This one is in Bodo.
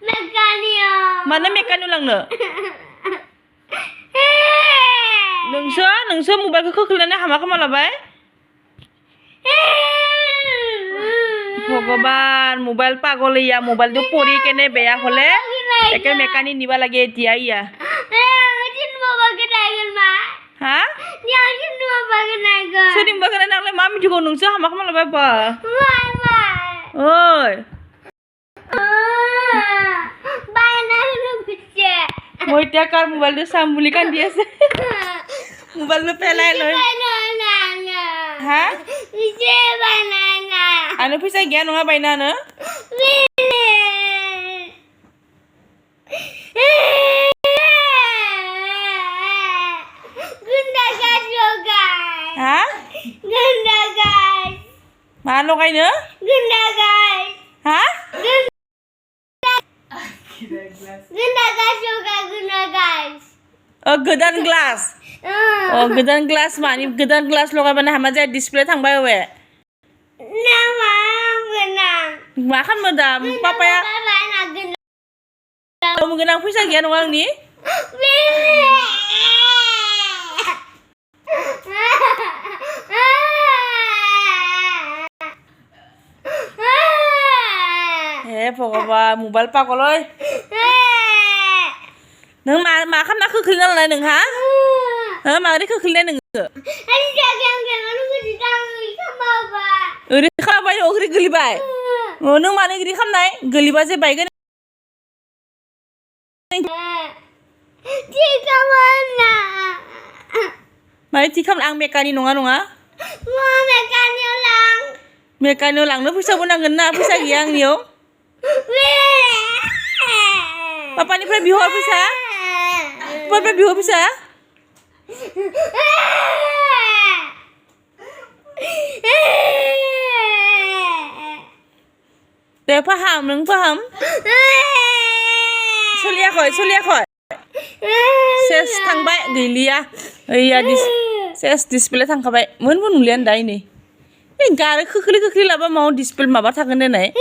मेकानिक मानो मेकानिक लांनो नोंसो मबाइलखौ खोख्लैनानै हामा खालामना लाबाय ভগবান মোবাইল পাগল ইয়া মোবাইলটো পৰি কেনে বেয়া হলে একে মেকানিক নিবা লাগে এতিয়া ইয়া হা सोरनिबा खोनाय नांलाय मा मिथिगौ नोंसो हामा खालामना लाबाय बा ओइ মই এতিয়া কাৰ মোবাইলটো চাম বুলি কান্দি আছে মোবাইলটো পেলাই লৈ হা আনো फैसा गैया नङा बायनानो हा मा लगायनो हा गोदान ग्लास गोदान ग्लास मानि गोदान ग्लास लगायबानो हामा जाया डिसप्ले थांबाय अबे मा खालामो दा पापाया गोनां फैसा गैया नङा आंनि हे भगवान मबाइल पागल ओइ नों मा खालामना खोख्लैना लानाय नोंहा हो माबोरै खोख्लैनाय नोङो ओरै खालामबाय ओरै गोलैबाय नों मानो ओरै खालामनाय गोलैबा जे बायगोन माने थि खालाम आं मेकानिक नङा मेकानिक लांनो फैसाबो नांगोन ना फैसा गैया आंनियाव पापानिफ्राय बिहर फैसा पापानिफ्राय बिहर फैसा दे फाहाम नों फाहाम सोलियाखै सेस थांबाय गैलिया ओइया सेस डिसप्ले थांखाबाय मोनबो नुलियानो दा नै गारो खोख्लै लाबा माव डिसप्ले माबा थागोन देनाय